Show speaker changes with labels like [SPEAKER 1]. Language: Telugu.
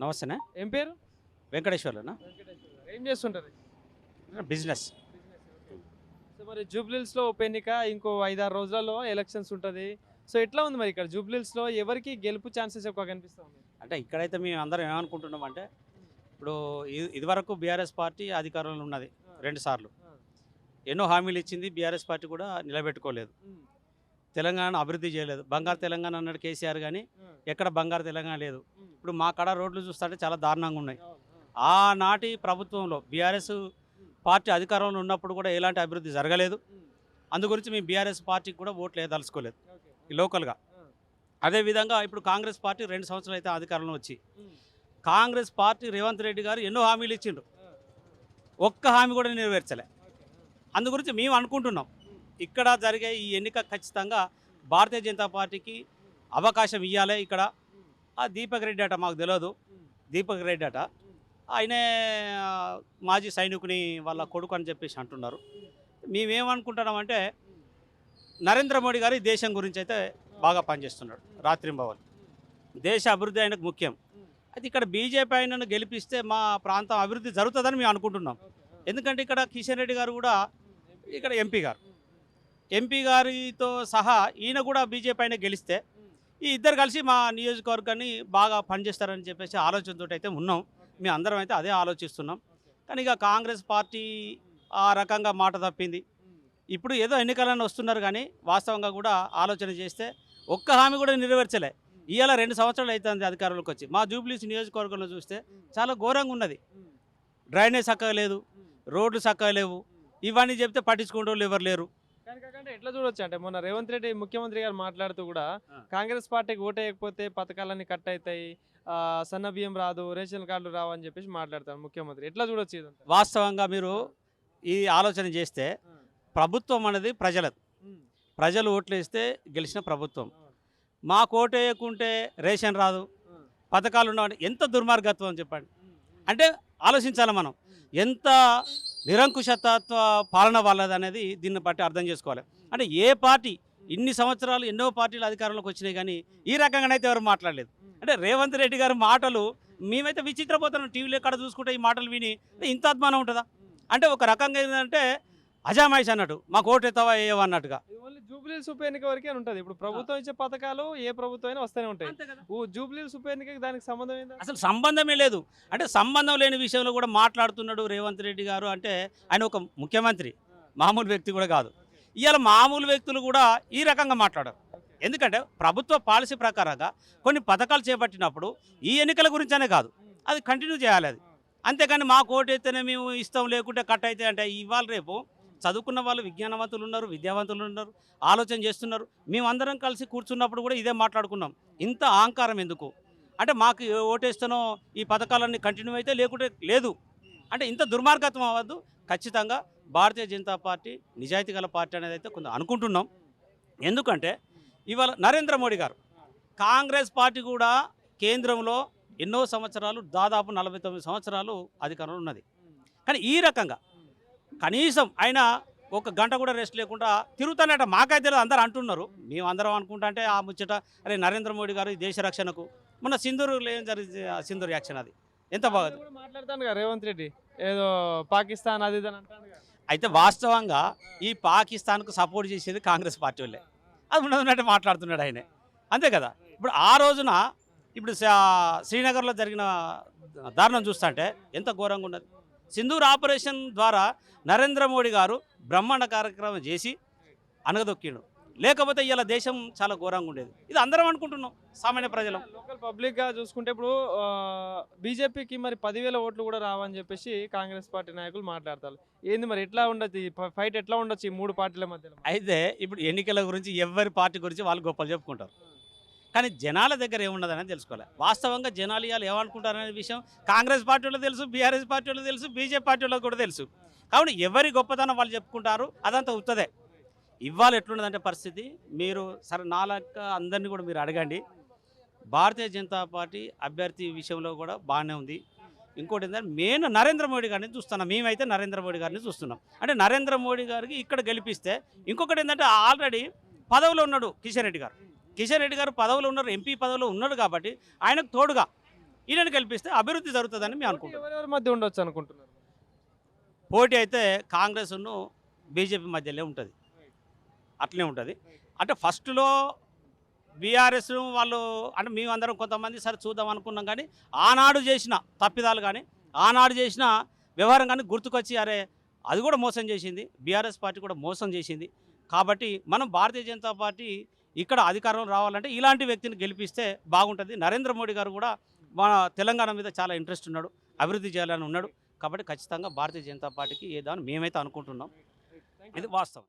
[SPEAKER 1] నమస్తేనే.
[SPEAKER 2] ఏం పేరు?
[SPEAKER 1] వెంకటేశ్వర్లనా?
[SPEAKER 2] వెంకటేశ్వర. ఏం చేస్తుంటారు?
[SPEAKER 1] బిజినెస్.
[SPEAKER 2] సో మరి జూబ్లీహిల్స్లో ఉప ఎన్నిక ఇంకో 5-6 రోజులలో ఎలక్షన్స్ ఉంటుంది. సో ఎట్లా ఉంది మరి ఇక్కడ జూబ్లీహిల్స్లో ఎవరికి గెలుపు ఛాన్సెస్ ఎక్కువ కనిపిస్తుంది?
[SPEAKER 1] అంటే ఇక్కడైతే మేము అందరం ఏమనుకుంటున్నాం అంటే, ఇప్పుడు ఇదివరకు బీఆర్ఎస్ పార్టీ అధికారంలో ఉన్నది 2 సార్లు. ఎన్నో హామీలు ఇచ్చింది. బీఆర్ఎస్ పార్టీ కూడా నిలబెట్టుకోలేదు. తెలంగాణ అభివృద్ధి చేయలేదు. బంగారు తెలంగాణ అన్నాడు కేసీఆర్, కానీ ఎక్కడ బంగారు తెలంగాణ లేదు. ఇప్పుడు మా కాడ రోడ్లు చూస్తుంటే చాలా దారుణంగా ఉన్నాయి. ఆనాటి ప్రభుత్వంలో బీఆర్ఎస్ పార్టీ అధికారంలో ఉన్నప్పుడు కూడా ఎలాంటి అభివృద్ధి జరగలేదు. అందుగురించి మేము బీఆర్ఎస్ పార్టీకి కూడా ఓట్లు వేయదలుచుకోలేదు ఈ లోకల్గా. అదేవిధంగా ఇప్పుడు కాంగ్రెస్ పార్టీ 2 సంవత్సరాలు అయితే అధికారంలో వచ్చి, కాంగ్రెస్ పార్టీ రేవంత్ రెడ్డి గారు ఎన్నో హామీలు ఇచ్చిండ్రు, ఒక్క హామీ కూడా నెరవేర్చలే. అందుగురించి మేము అనుకుంటున్నాం ఇక్కడ జరిగే ఈ ఎన్నిక ఖచ్చితంగా భారతీయ జనతా పార్టీకి అవకాశం ఇవ్వాలి. ఇక్కడ ఆ దీపక్ రెడ్డి అట, మాకు తెలియదు దీపక్ రెడ్డి అట, ఆయనే మాజీ సైనికుని వాళ్ళ కొడుకు అని చెప్పేసి అంటున్నారు. మేమేమనుకుంటున్నామంటే నరేంద్ర మోడీ గారు ఈ దేశం గురించి అయితే బాగా పనిచేస్తున్నాడు రాత్రింబవలు. దేశ అభివృద్ధి ఆయనకు ముఖ్యం. అయితే ఇక్కడ బీజేపీ ఆయనను గెలిపిస్తే మా ప్రాంతం అభివృద్ధి జరుగుతుందని మేము అనుకుంటున్నాం. ఎందుకంటే ఇక్కడ కిషన్ రెడ్డి గారు కూడా ఇక్కడ ఎంపీ గారితో సహా ఈయన కూడా బీజేపీ అయినా గెలిస్తే ఈ ఇద్దరు కలిసి మా నియోజకవర్గాన్ని బాగా పనిచేస్తారని చెప్పేసి ఆలోచనతో అయితే ఉన్నాం. మేము అందరం అయితే అదే ఆలోచిస్తున్నాం. కానీ ఇక కాంగ్రెస్ పార్టీ ఆ రకంగా మాట తప్పింది. ఇప్పుడు ఏదో ఎన్నికలను వస్తున్నారు, కానీ వాస్తవంగా కూడా ఆలోచన చేస్తే ఒక్క హామీ కూడా నెరవేర్చలే. ఇవాళ 2 సంవత్సరాలు అవుతుంది అధికారంలోకి వచ్చి. మా జూబ్లీహిల్స్ నియోజకవర్గంలో చూస్తే చాలా ఘోరంగా ఉన్నది. డ్రైనేజ్ చక్కగా లేదు, రోడ్లు చక్కగా లేవు. ఇవన్నీ చెప్తే పట్టించుకునే వాళ్ళు ఎవరు లేరు.
[SPEAKER 2] కానీ ఎట్లా చూడొచ్చు అంటే మొన్న రేవంత్ రెడ్డి ముఖ్యమంత్రి గారు మాట్లాడుతూ కూడా కాంగ్రెస్ పార్టీకి ఓటేయకపోతే పథకాలన్నీ కట్ అవుతాయి, సన్న బియ్యం రాదు, రేషన్ కార్డులు రావు అని చెప్పేసి మాట్లాడతారు ముఖ్యమంత్రి. ఎట్లా చూడొచ్చు ఇదంతా?
[SPEAKER 1] వాస్తవంగా మీరు ఈ ఆలోచన చేస్తే ప్రభుత్వం అనేది ప్రజలది. ప్రజలు ఓట్లు వేస్తే గెలిచిన ప్రభుత్వం. మాకు ఓటు వేయకుంటే రేషన్ రాదు, పథకాలు ఉండవని ఎంత దుర్మార్గత్వం చెప్పండి. అంటే ఆలోచించాలి మనం, ఎంత నిరంకుశతత్వ పాలన వాళ్ళది అనేది దీన్ని బట్టి అర్థం చేసుకోవాలి. అంటే ఏ పార్టీ ఇన్ని సంవత్సరాలు ఎన్నో పార్టీలు అధికారంలోకి వచ్చినాయి, కానీ ఈ రకంగానైతే ఎవరు మాట్లాడలేదు. అంటే రేవంత్ రెడ్డి గారి మాటలు మేమైతే విచిత్రపోతున్నాం. టీవీలో ఎక్కడ చూసుకుంటే ఈ మాటలు విని ఇంత అద్మానం ఉంటుందా? అంటే ఒక రకంగా ఏంటంటే అజామాయిష్ అన్నట్టు, మాకు ఓటు ఎత్తవా వేయవా అన్నట్టుగా.
[SPEAKER 2] ఓన్లీ జూబ్లీహిల్స్ ఉప ఎన్నిక వరకే ఉంటుంది. ఇప్పుడు ప్రభుత్వం ఇచ్చే పథకాలు ఏ ప్రభుత్వం అయినా వస్తూనే ఉంటాయి. జూబ్లీహిల్స్ ఉప ఎన్నికకి దానికి సంబంధం ఏంటో
[SPEAKER 1] అసలు సంబంధమే లేదు. అంటే సంబంధం లేని విషయంలో కూడా మాట్లాడుతున్నాడు రేవంత్ రెడ్డి గారు. అంటే ఆయన ఒక ముఖ్యమంత్రి, మామూలు వ్యక్తి కూడా కాదు. ఇవాళ మామూలు వ్యక్తులు కూడా ఈ రకంగా మాట్లాడారు. ఎందుకంటే ప్రభుత్వ పాలసీ ప్రకారంగా కొన్ని పథకాలు చేపట్టినప్పుడు ఈ ఎన్నికల గురించనే కాదు, అది కంటిన్యూ చేయాలి. అది అంతేకాని మాకు ఓటు అయితేనే మేము ఇస్తాం, లేకుంటే కట్ అయితే అంటే ఇవాళ రేపు చదువుకున్న వాళ్ళు విజ్ఞానవంతులు ఉన్నారు, విద్యావంతులు ఉన్నారు, ఆలోచన చేస్తున్నారు. మేమందరం కలిసి కూర్చున్నప్పుడు కూడా ఇదే మాట్లాడుకున్నాం. ఇంత అహంకారం ఎందుకు? అంటే మాకు ఓటేస్తానో ఈ పథకాలన్నీ కంటిన్యూ అయితే, లేకుంటే లేదు. అంటే ఇంత దుర్మార్గత్వం అవ్వద్దు. ఖచ్చితంగా భారతీయ జనతా పార్టీ నిజాయితీ గల పార్టీ అనేది అయితే కొంత అనుకుంటున్నాం. ఎందుకంటే ఇవాళ నరేంద్ర మోడీ గారు, కాంగ్రెస్ పార్టీ కూడా కేంద్రంలో ఎన్నో సంవత్సరాలు, దాదాపు 49 సంవత్సరాలు అధికారంలో ఉన్నది. కానీ ఈ రకంగా కనీసం ఆయన ఒక గంట కూడా రెస్ట్ లేకుండా తిరుగుతానట. మాకైతే తెలియదు, అందరూ అంటున్నారు. మేము అందరం అనుకుంటా అంటే ఆ ముచ్చట, అరే నరేంద్ర మోడీ గారు ఈ దేశ రక్షణకు మొన్న సింధూరులో ఏం జరిగింది, సింధూరు యాక్షన్ అది ఎంత బాగా
[SPEAKER 2] మాట్లాడతాను కదా రేవంత్ రెడ్డి, ఏదో పాకిస్తాన్ అది ఇది అంటాను.
[SPEAKER 1] అయితే వాస్తవంగా ఈ పాకిస్తాన్కు సపోర్ట్ చేసేది కాంగ్రెస్ పార్టీ వాళ్ళే. అది ఉన్నట్టు మాట్లాడుతున్నాడు ఆయనే, అంతే కదా. ఇప్పుడు ఆ రోజున ఇప్పుడు శ్రీనగర్లో జరిగిన దారుణం చూస్తుంటే ఎంత ఘోరంగా ఉన్నది. సింధూర్ ఆపరేషన్ ద్వారా నరేంద్ర మోడీ గారు బ్రహ్మాండ కార్యక్రమం చేసి అనగదొక్కిండు. లేకపోతే ఇలా దేశం చాలా ఘోరంగా ఉండేది. ఇది అందరం అనుకుంటున్నాం, సామాన్య ప్రజలు.
[SPEAKER 2] లోకల్ పబ్లిక్గా చూసుకుంటే ఇప్పుడు బీజేపీకి మరి 10,000 ఓట్లు కూడా రావని చెప్పేసి కాంగ్రెస్ పార్టీ నాయకులు మాట్లాడతారు. ఏంది మరి ఎట్లా ఉండొచ్చు ఫైట్, ఎట్లా ఉండొచ్చు ఈ 3 పార్టీల మధ్యలో?
[SPEAKER 1] అయితే ఇప్పుడు ఎన్నికల గురించి ఎవరి పార్టీ గురించి వాళ్ళు గొప్పలు చెప్పుకుంటారు, కానీ జనాల దగ్గర ఏమున్నదని తెలుసుకోవాలి. వాస్తవంగా జనాలు ఇవాళ ఏమనుకుంటారనే విషయం కాంగ్రెస్ పార్టీ వాళ్ళకి తెలుసు, బీఆర్ఎస్ పార్టీ వాళ్ళకి తెలుసు, బీజేపీ పార్టీ వాళ్ళకి కూడా తెలుసు. కాబట్టి ఎవరి గొప్పతనం వాళ్ళు చెప్పుకుంటారు, అదంతా ఉత్తదే. ఇవాళ ఎట్లున్నదంటే పరిస్థితి, మీరు సరే నాలక అందరినీ కూడా మీరు అడగండి. భారతీయ జనతా పార్టీ అభ్యర్థి విషయంలో కూడా బాగానే ఉంది. ఇంకోటి ఏంటంటే మెయిన్ నరేంద్ర మోడీ గారిని చూస్తున్నాం. మేమైతే నరేంద్ర మోడీ గారిని చూస్తున్నాం. అంటే నరేంద్ర మోడీ గారికి ఇక్కడ గెలిపిస్తే, ఇంకొకటి ఏంటంటే ఆల్రెడీ పదవిలో ఉన్నాడు కిషన్ రెడ్డి గారు. కిషన్ రెడ్డి గారు పదవిలో ఉన్నారు, ఎంపీ పదవిలో ఉన్నాడు. కాబట్టి ఆయనకు తోడుగా ఈయనను గెలిపిస్తే అభివృద్ధి జరుగుతుందని మేము అనుకుంటున్నాం.
[SPEAKER 2] ఎవరెవరి మధ్య ఉండొచ్చు అనుకుంటున్నారు?
[SPEAKER 1] పోటీ అయితే కాంగ్రెస్ను బీజేపీ మధ్యలో ఉంటుంది, అట్లనే ఉంటుంది. అంటే ఫస్ట్లో బీఆర్ఎస్ వాళ్ళు అంటే మేమందరం కొంతమంది సరే చూద్దాం అనుకున్నాం, కానీ ఆనాడు చేసిన తప్పిదాలు కానీ ఆనాడు చేసిన వ్యవహారం కానీ గుర్తుకొచ్చి అరే అది కూడా మోసం చేసింది, బీఆర్ఎస్ పార్టీ కూడా మోసం చేసింది. కాబట్టి మనం భారతీయ జనతా పార్టీ ఇక్కడ అధికారంలో రావాలంటే ఇలాంటి వ్యక్తిని గెలిపిస్తే బాగుంటుంది. నరేంద్ర మోడీ గారు కూడా మన తెలంగాణ మీద చాలా ఇంట్రెస్ట్ ఉన్నాడు, అభివృద్ధి చేయాలని ఉన్నాడు. కాబట్టి ఖచ్చితంగా భారతీయ జనతా పార్టీకి ఏదాన్ని మేమైతే అనుకుంటున్నాం, ఇది వాస్తవం.